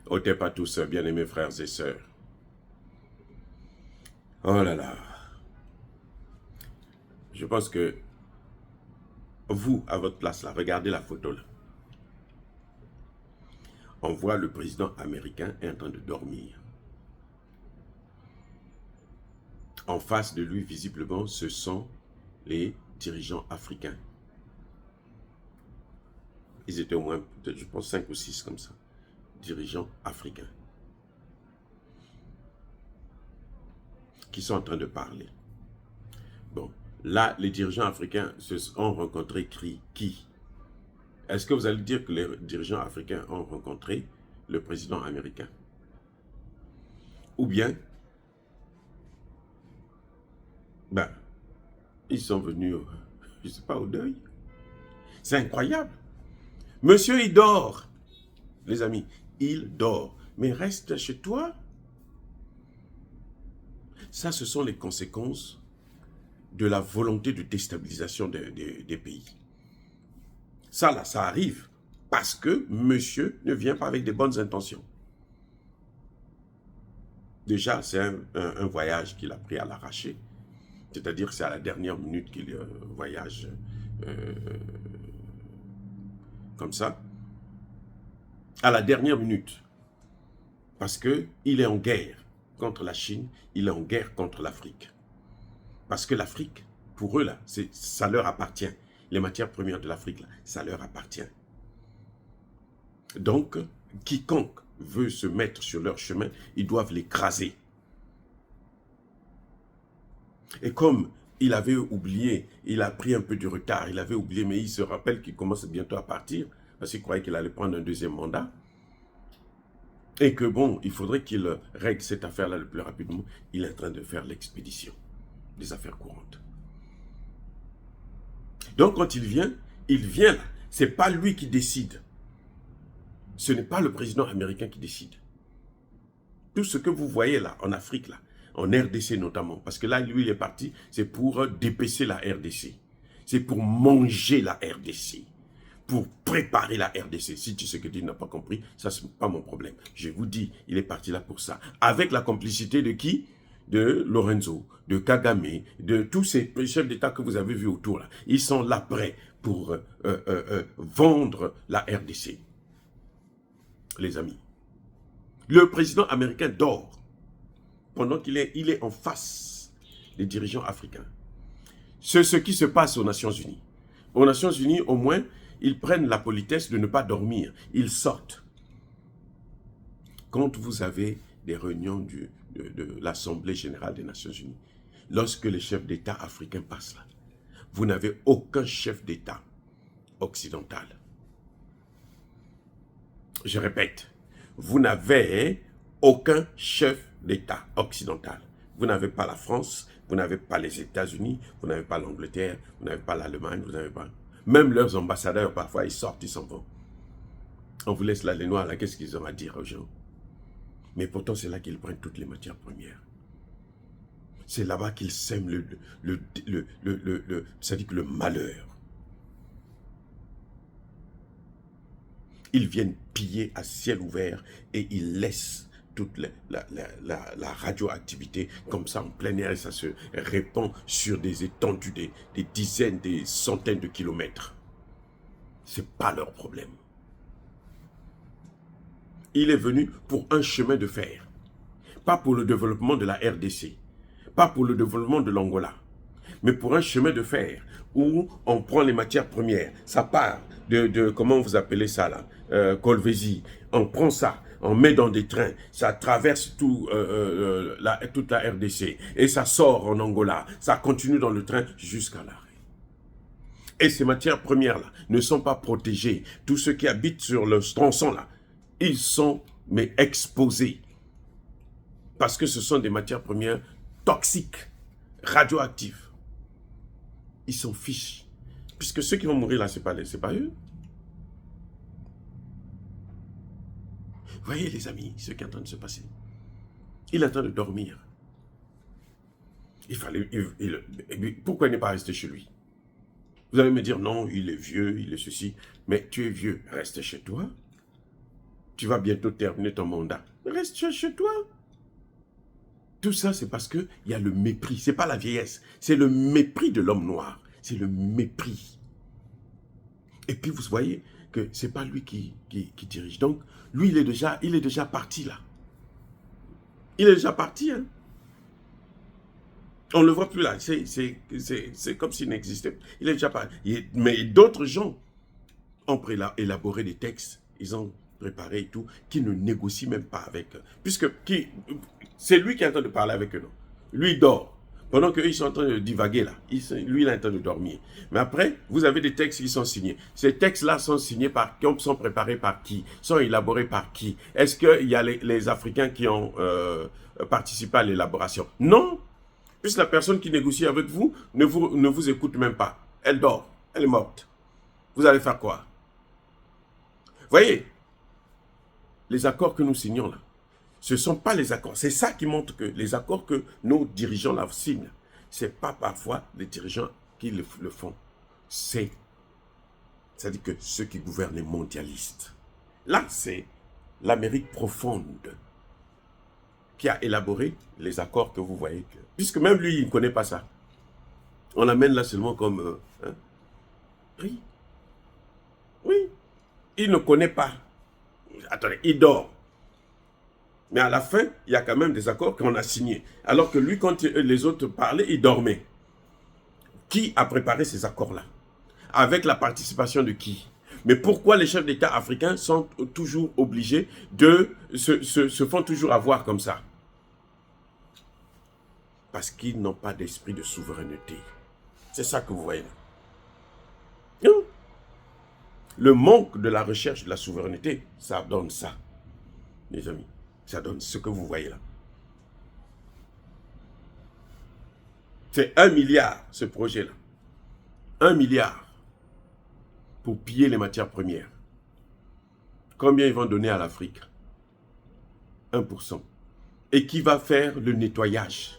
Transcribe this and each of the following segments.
Ôtez pas tous, bien-aimés frères et sœurs. Oh là là. Je pense que vous, à votre place là, regardez la photo là. On voit le président américain est en train de dormir. En face de lui, visiblement, ce sont les dirigeants africains. Ils étaient au moins, je pense, 5 ou 6 comme ça. Dirigeants africains. Qui sont en train de parler. Bon, là, les dirigeants africains ont rencontré qui? Est-ce que vous allez dire que les dirigeants africains ont rencontré le président américain? Ou bien, ben, ils sont venus, je ne sais pas, au deuil. C'est incroyable. Monsieur, il dort. Les amis, il dort. Mais reste chez toi. Ça, ce sont les conséquences de la volonté de déstabilisation des pays. Ça, là, ça arrive parce que monsieur ne vient pas avec des bonnes intentions. Déjà, c'est un voyage qu'il a pris à l'arraché. C'est-à-dire que c'est à la dernière minute qu'il voyage comme ça. À la dernière minute. Parce qu'il est en guerre contre la Chine, il est en guerre contre l'Afrique. Parce que l'Afrique, pour eux, là, ça leur appartient. Les matières premières de l'Afrique, ça leur appartient. Donc, quiconque veut se mettre sur leur chemin, ils doivent l'écraser. Et comme il avait oublié, il a pris un peu du retard, il avait oublié, mais il se rappelle qu'il commence bientôt à partir, parce qu'il croyait qu'il allait prendre un deuxième mandat. Et que bon, il faudrait qu'il règle cette affaire-là le plus rapidement. Il est en train de faire l'expédition des affaires courantes. Donc quand il vient là. Ce n'est pas lui qui décide. Ce n'est pas le président américain qui décide. Tout ce que vous voyez là, en Afrique, là, en RDC notamment, parce que là, lui, il est parti, c'est pour dépecer la RDC. C'est pour manger la RDC. Pour préparer la RDC. Si tu sais que tu n'as pas compris, ça, ce n'est pas mon problème. Je vous dis, il est parti là pour ça. Avec la complicité de qui? De Lorenzo, de Kagame, de tous ces chefs d'État que vous avez vus autour là. Ils sont là prêts pour vendre la RDC. Les amis. Le président américain dort pendant qu'il est en face des dirigeants africains. C'est ce qui se passe aux Nations Unies. Aux Nations Unies, au moins, ils prennent la politesse de ne pas dormir. Ils sortent. Quand vous avez des réunions de l'Assemblée générale des Nations Unies, lorsque les chefs d'État africains passent là, vous n'avez aucun chef d'État occidental. Je répète, vous n'avez aucun chef d'État occidental. Vous n'avez pas la France, vous n'avez pas les États-Unis, vous n'avez pas l'Angleterre, vous n'avez pas l'Allemagne, vous n'avez pas... Même leurs ambassadeurs, parfois, ils sortent, ils s'en vont. On vous laisse là, les Noirs, là, qu'est-ce qu'ils ont à dire aux gens? Mais pourtant, c'est là qu'ils prennent toutes les matières premières. C'est là-bas qu'ils sèment c'est-à-dire le malheur. Ils viennent piller à ciel ouvert et ils laissent toute la radioactivité comme ça en plein air et ça se répand sur des étendues, des dizaines, des centaines de kilomètres. Ce n'est pas leur problème. Il est venu pour un chemin de fer, pas pour le développement de la RDC, pas pour le développement de l'Angola, mais pour un chemin de fer où on prend les matières premières, ça part de comment vous appelez ça là, Kolwezi, on prend ça, on met dans des trains, ça traverse toute la RDC et ça sort en Angola, ça continue dans le train jusqu'à l'arrêt. Et ces matières premières-là ne sont pas protégées. Tous ceux qui habitent sur le tronçon-là, ils sont mais exposés. Parce que ce sont des matières premières toxiques, radioactives. Ils s'en fichent. Puisque ceux qui vont mourir là, ce n'est pas eux. Voyez les amis, ce qui est en train de se passer. Il est en train de dormir. Pourquoi il n'est pas resté chez lui? Vous allez me dire, non, il est vieux, il est ceci. Mais tu es vieux, reste chez toi. tu vas bientôt terminer ton mandat. Reste chez toi. Tout ça, c'est parce qu'il y a le mépris. Ce n'est pas la vieillesse, c'est le mépris de l'homme noir. C'est le mépris. Et puis, vous voyez que ce n'est pas lui qui dirige. Donc, lui, il est déjà parti là. Il est déjà parti. Hein. On ne le voit plus là. C'est comme s'il n'existait pas. Il est déjà parti. Mais d'autres gens ont élaboré des textes. Ils ont préparé et tout, qui ne négocient même pas avec eux. Puisque c'est lui qui est en train de parler avec eux. Non? Lui, il dort. Pendant qu'eux, ils sont en train de divaguer là. Lui, il est en train de dormir. Mais après, vous avez des textes qui sont signés. Ces textes-là sont signés sont préparés par qui? Sont élaborés par qui? Est-ce qu'il y a les Africains qui ont participé à l'élaboration? Non. Puisque la personne qui négocie avec vous ne vous écoute même pas. Elle dort. Elle est morte. Vous allez faire quoi? Voyez, les accords que nous signons là, ce ne sont pas les accords. C'est ça qui montre que les accords que nos dirigeants là signent, ce n'est pas parfois les dirigeants qui le font. C'est-à-dire que ceux qui gouvernent les mondialistes. Là, c'est l'Amérique profonde qui a élaboré les accords que vous voyez. Puisque même lui, il ne connaît pas ça. On l'amène là seulement comme... oui. Oui. Il ne connaît pas. Attendez, il dort. Mais à la fin, il y a quand même des accords qu'on a signés. Alors que lui, quand les autres parlaient, il dormait. Qui a préparé ces accords-là? Avec la participation de qui? Mais pourquoi les chefs d'État africains sont toujours obligés de se font toujours avoir comme ça? Parce qu'ils n'ont pas d'esprit de souveraineté. C'est ça que vous voyez là. Non. Le manque de la recherche de la souveraineté, ça donne ça, mes amis. Ça donne ce que vous voyez là. C'est 1 milliard, ce projet-là. 1 milliard pour piller les matières premières. Combien ils vont donner à l'Afrique? 1%. Et qui va faire le nettoyage?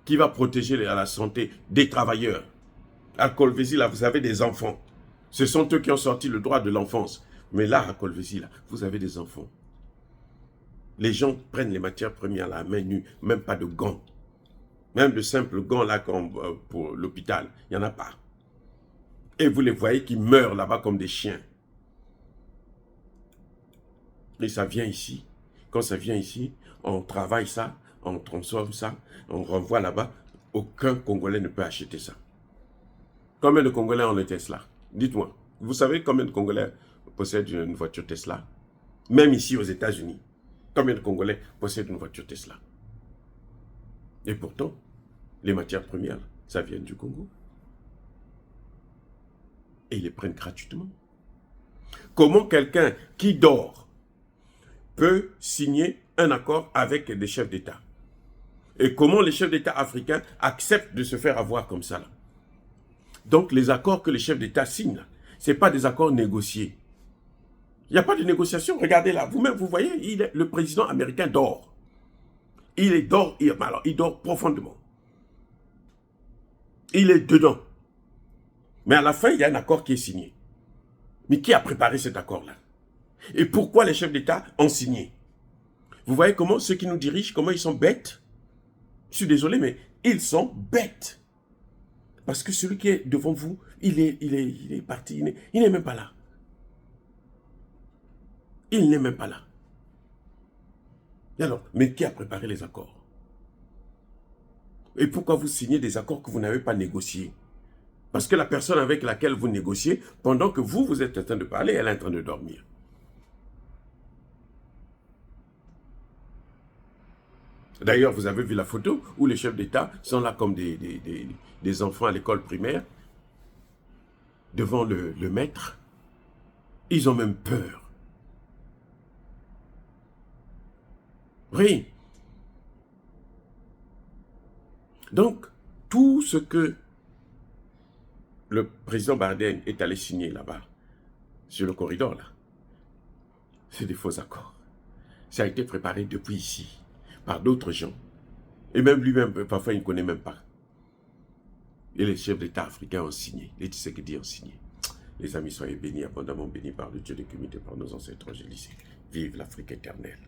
Qui va protéger la santé des travailleurs? À Kolwezi, là, vous avez des enfants. Ce sont eux qui ont sorti le droit de l'enfance. Mais là, à Kolwezi, là, vous avez des enfants. Les gens prennent les matières premières à la main nue, même pas de gants. Même de simples gants là pour l'hôpital, il n'y en a pas. Et vous les voyez qui meurent là-bas comme des chiens. Et ça vient ici. Quand ça vient ici, on travaille ça, on transforme ça, on renvoie là-bas. Aucun Congolais ne peut acheter ça. Combien de Congolais ont le Tesla? Dites-moi. Vous savez combien de Congolais possèdent une voiture Tesla? Même ici aux États-Unis. Combien de Congolais possèdent une voiture Tesla? Et pourtant, les matières premières, ça vient du Congo. Et ils les prennent gratuitement. Comment quelqu'un qui dort peut signer un accord avec des chefs d'État? Et comment les chefs d'État africains acceptent de se faire avoir comme ça là? Donc les accords que les chefs d'État signent, ce n'est pas des accords négociés. Il n'y a pas de négociation. Regardez là, vous-même, vous voyez, le président américain dort. Il dort profondément. Il est dedans. Mais à la fin, il y a un accord qui est signé. Mais qui a préparé cet accord-là? Et pourquoi les chefs d'État ont signé? Vous voyez comment ceux qui nous dirigent, comment ils sont bêtes? Je suis désolé, mais ils sont bêtes. Parce que celui qui est devant vous, il est parti, il n'est même pas là. Il n'est même pas là. Et alors, mais qui a préparé les accords? Et pourquoi vous signez des accords que vous n'avez pas négociés? Parce que la personne avec laquelle vous négociez, pendant que vous êtes en train de parler, elle est en train de dormir. D'ailleurs, vous avez vu la photo où les chefs d'État sont là comme des enfants à l'école primaire, devant le maître. Ils ont même peur. Oui. Donc, tout ce que le président Biden est allé signer là-bas, sur le corridor là, c'est des faux accords. Ça a été préparé depuis ici, par d'autres gens. Et même lui-même, parfois, il ne connaît même pas. Et les chefs d'État africains ont signé. Les Tshisekedi ont signé. Les amis, soyez bénis, abondamment bénis par le Dieu de l'humanité, par nos ancêtres, je lisais. Vive l'Afrique éternelle.